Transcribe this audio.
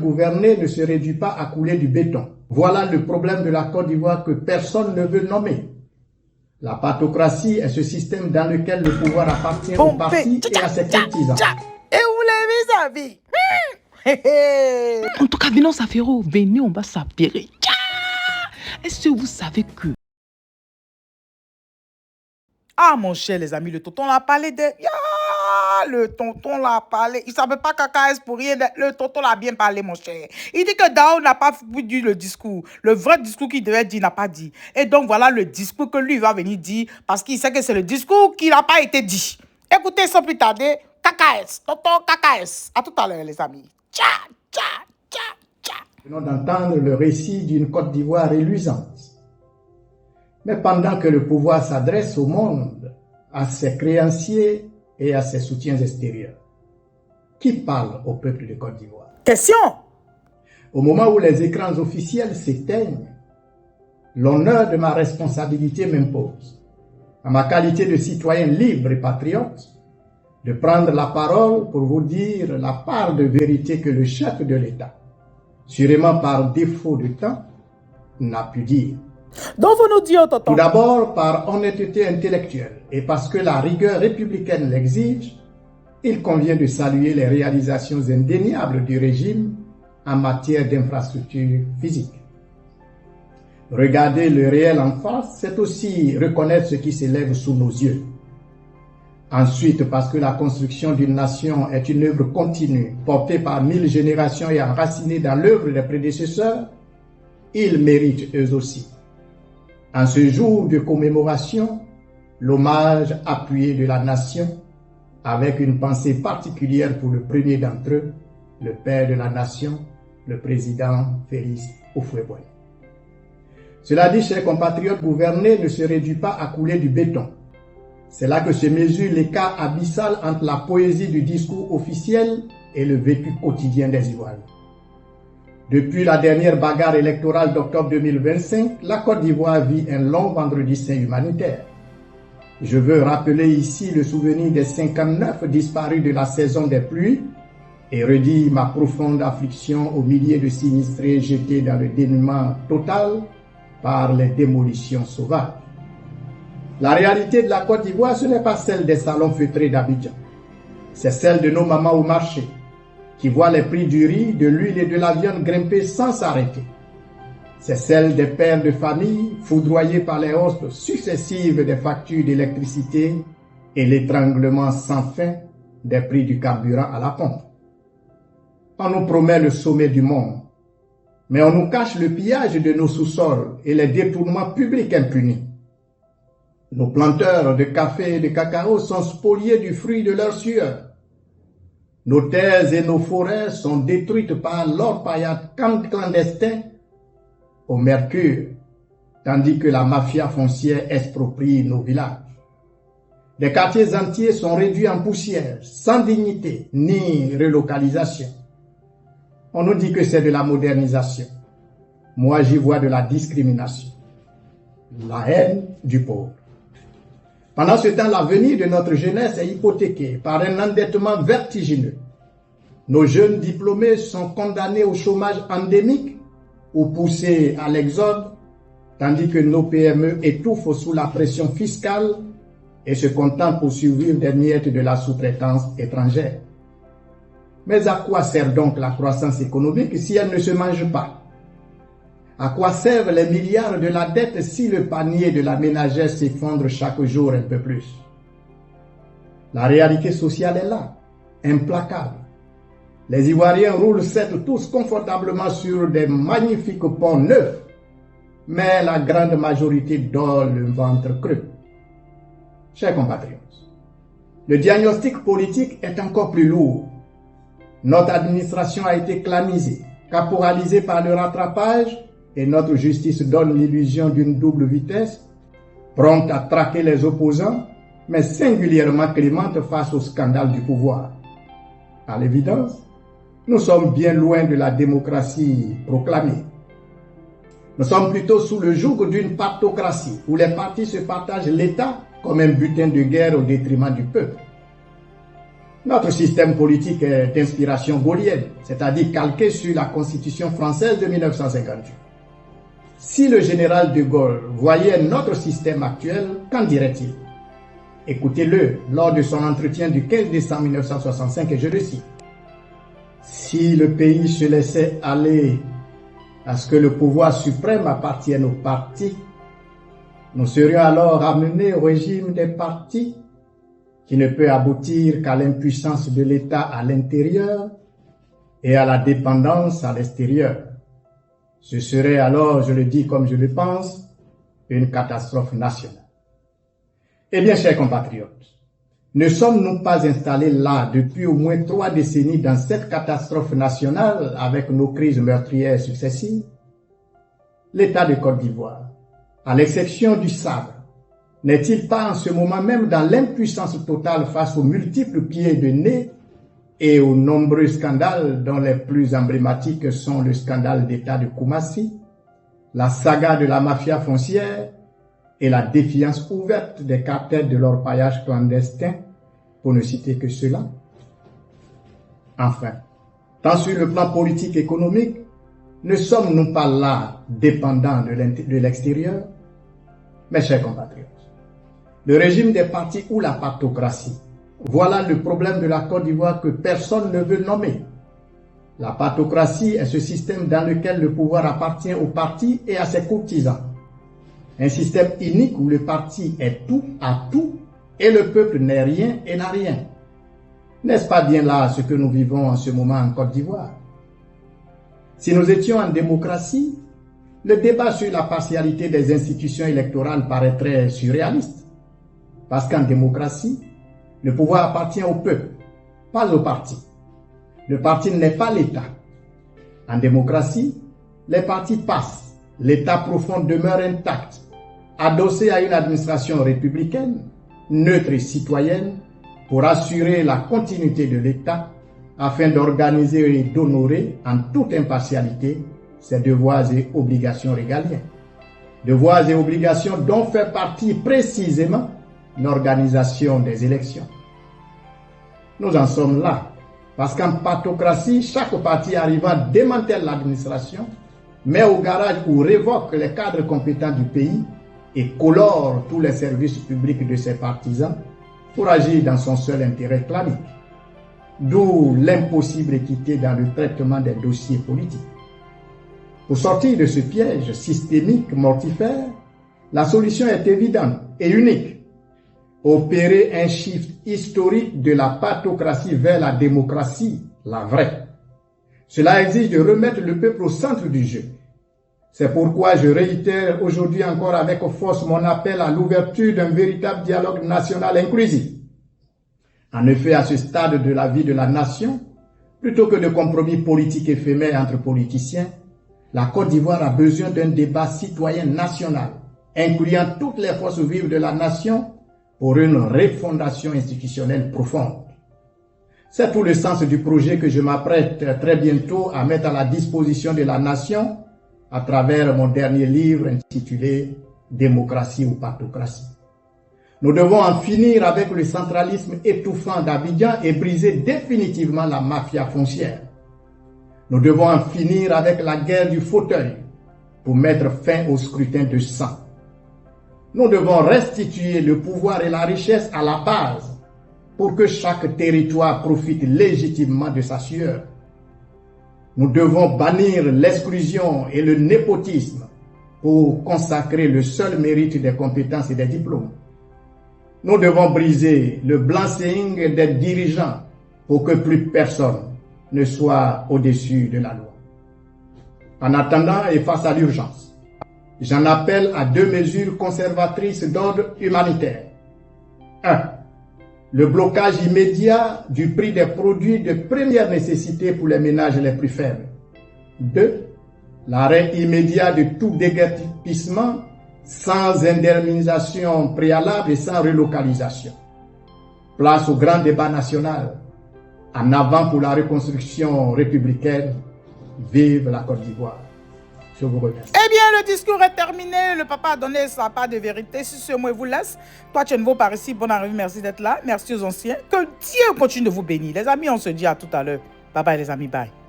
Gouverner ne se réduit pas à couler du béton. Voilà le problème de la Côte d'Ivoire que personne ne veut nommer. La partocratie est ce système dans lequel le pouvoir appartient au parti et à ses courtisans. Et vous l'avez vu? En tout cas, venons s'affairer, venez, on va s'affairer. Est-ce que vous savez que... Ah, mon cher, les amis, le tonton l'a parlé de... Le tonton l'a parlé. Il ne savait pas KKS pour rien. Le tonton l'a bien parlé, mon cher. Il dit que Dao n'a pas dit le discours. Le vrai discours qu'il devait dire, il n'a pas dit. Et donc, voilà le discours que lui va venir dire parce qu'il sait que c'est le discours qui n'a pas été dit. Écoutez sans plus tarder, KKS, tonton KKS. À tout à l'heure, les amis. Tcha, tcha, tcha, tcha. Nous venons d'entendre le récit d'une Côte d'Ivoire reluisante. Mais pendant que le pouvoir s'adresse au monde, à ses créanciers et à ses soutiens extérieurs, qui parle au peuple de Côte d'Ivoire? Question. Au moment où les écrans officiels s'éteignent, l'honneur de ma responsabilité m'impose, en ma qualité de citoyen libre et patriote, de prendre la parole pour vous dire la part de vérité que le chef de l'État, sûrement par défaut de temps, n'a pu dire. Donc vous nous dites, tonton. Tout d'abord, par honnêteté intellectuelle et parce que la rigueur républicaine l'exige, il convient de saluer les réalisations indéniables du régime en matière d'infrastructures physiques. Regarder le réel en face, c'est aussi reconnaître ce qui s'élève sous nos yeux. Ensuite, parce que la construction d'une nation est une œuvre continue, portée par 1000 générations et enracinée dans l'œuvre des prédécesseurs, ils méritent eux aussi, en ce jour de commémoration, l'hommage appuyé de la nation, avec une pensée particulière pour le premier d'entre eux, le père de la nation, le président Félix Houphouët-Boigny. Cela dit, chers compatriotes, gouverner ne se réduit pas à couler du béton. C'est là que se mesure l'écart abyssal entre la poésie du discours officiel et le vécu quotidien des Ivoiriens. Depuis la dernière bagarre électorale d'octobre 2025, la Côte d'Ivoire vit un long vendredi saint humanitaire. Je veux rappeler ici le souvenir des 59 disparus de la saison des pluies et redire ma profonde affliction aux milliers de sinistrés jetés dans le dénuement total par les démolitions sauvages. La réalité de la Côte d'Ivoire, ce n'est pas celle des salons feutrés d'Abidjan. C'est celle de nos mamans au marché, qui voient les prix du riz, de l'huile et de la viande grimper sans s'arrêter. C'est celle des pères de famille foudroyés par les hausses successives des factures d'électricité et l'étranglement sans fin des prix du carburant à la pompe. On nous promet le sommet du monde, mais on nous cache le pillage de nos sous-sols et les détournements publics impunis. Nos planteurs de café et de cacao sont spoliés du fruit de leur sueur. Nos terres et nos forêts sont détruites par l'orpaillade clandestin au mercure, tandis que la mafia foncière exproprie nos villages. Des quartiers entiers sont réduits en poussière, sans dignité ni relocalisation. On nous dit que c'est de la modernisation. Moi, j'y vois de la discrimination, la haine du pauvre. Pendant ce temps, l'avenir de notre jeunesse est hypothéqué par un endettement vertigineux. Nos jeunes diplômés sont condamnés au chômage endémique ou poussés à l'exode, tandis que nos PME étouffent sous la pression fiscale et se contentent pour survivre des miettes de la sous-traitance étrangère. Mais à quoi sert donc la croissance économique si elle ne se mange pas? À quoi servent les milliards de la dette si le panier de la ménagère s'effondre chaque jour un peu plus? La réalité sociale est là, implacable. Les Ivoiriens roulent certes tous confortablement sur des magnifiques ponts neufs, mais la grande majorité dort le ventre creux. Chers compatriotes, le diagnostic politique est encore plus lourd. Notre administration a été clamisée, caporalisée par le rattrapage, et notre justice donne l'illusion d'une double vitesse, prompte à traquer les opposants, mais singulièrement clémente face au scandale du pouvoir. À l'évidence, nous sommes bien loin de la démocratie proclamée. Nous sommes plutôt sous le joug d'une partocratie, où les partis se partagent l'État comme un butin de guerre au détriment du peuple. Notre système politique est d'inspiration gaulienne, c'est-à-dire calqué sur la Constitution française de 1958. Si le général de Gaulle voyait notre système actuel, qu'en dirait-il? Écoutez-le lors de son entretien du 15 décembre 1965 et je le cite. Si le pays se laissait aller à ce que le pouvoir suprême appartienne aux partis, nous serions alors amenés au régime des partis qui ne peut aboutir qu'à l'impuissance de l'État à l'intérieur et à la dépendance à l'extérieur. Ce serait alors, je le dis comme je le pense, une catastrophe nationale. Eh bien, chers compatriotes, ne sommes-nous pas installés là depuis au moins 3 décennies dans cette catastrophe nationale avec nos crises meurtrières successives? L'État de Côte d'Ivoire, à l'exception du sabre, n'est-il pas en ce moment même dans l'impuissance totale face aux multiples pieds de nez et aux nombreux scandales dont les plus emblématiques sont le scandale d'État de Koumassi, la saga de la mafia foncière et la défiance ouverte des cartels de l'orpaillage clandestin, pour ne citer que cela? Enfin, tant sur le plan politique et économique, ne sommes-nous pas là dépendants de l'extérieur? Mes chers compatriotes, le régime des partis ou la partocratie, voilà le problème de la Côte d'Ivoire que personne ne veut nommer. La partocratie est ce système dans lequel le pouvoir appartient aux partis et à ses courtisans. Un système unique où le parti est tout à tout et le peuple n'est rien et n'a rien. N'est-ce pas bien là ce que nous vivons en ce moment en Côte d'Ivoire? Si nous étions en démocratie, le débat sur la partialité des institutions électorales paraîtrait surréaliste. Parce qu'en démocratie, le pouvoir appartient au peuple, pas au parti. Le parti n'est pas l'État. En démocratie, les partis passent, l'État profond demeure intact, adossé à une administration républicaine, neutre et citoyenne, pour assurer la continuité de l'État, afin d'organiser et d'honorer en toute impartialité ses devoirs et obligations régaliens. Devoirs et obligations dont fait partie précisément l'organisation des élections. Nous en sommes là, parce qu'en partocratie, chaque parti arrivant démantèle l'administration, met au garage ou révoque les cadres compétents du pays et colore tous les services publics de ses partisans pour agir dans son seul intérêt clanique. D'où l'impossible équité dans le traitement des dossiers politiques. Pour sortir de ce piège systémique mortifère, la solution est évidente et unique. Opérer un shift historique de la partocratie vers la démocratie, la vraie. Cela exige de remettre le peuple au centre du jeu. C'est pourquoi je réitère aujourd'hui encore avec force mon appel à l'ouverture d'un véritable dialogue national inclusif. En effet, à ce stade de la vie de la nation, plutôt que de compromis politiques éphémères entre politiciens, la Côte d'Ivoire a besoin d'un débat citoyen national, incluant toutes les forces vives de la nation pour une refondation institutionnelle profonde. C'est tout le sens du projet que je m'apprête très bientôt à mettre à la disposition de la nation à travers mon dernier livre intitulé « Démocratie ou partocratie ». Nous devons en finir avec le centralisme étouffant d'Abidjan et briser définitivement la mafia foncière. Nous devons en finir avec la guerre du fauteuil pour mettre fin au scrutin de sang. Nous devons restituer le pouvoir et la richesse à la base pour que chaque territoire profite légitimement de sa sueur. Nous devons bannir l'exclusion et le népotisme pour consacrer le seul mérite des compétences et des diplômes. Nous devons briser le blanc-seing des dirigeants pour que plus personne ne soit au-dessus de la loi. En attendant et face à l'urgence, j'en appelle à 2 mesures conservatrices d'ordre humanitaire. 1. Le blocage immédiat du prix des produits de première nécessité pour les ménages les plus faibles. 2. L'arrêt immédiat de tout déguerpissement sans indemnisation préalable et sans relocalisation. Place au grand débat national. En avant pour la reconstruction républicaine. Vive la Côte d'Ivoire. Je vous remercie. Eh bien, le discours est terminé. Le papa a donné sa part de vérité. Si ce mot il vous laisse, toi, tu ne vaux par ici. Bonne arrivée. Merci d'être là. Merci aux anciens. Que Dieu continue de vous bénir. Les amis, on se dit à tout à l'heure. Bye bye, les amis. Bye.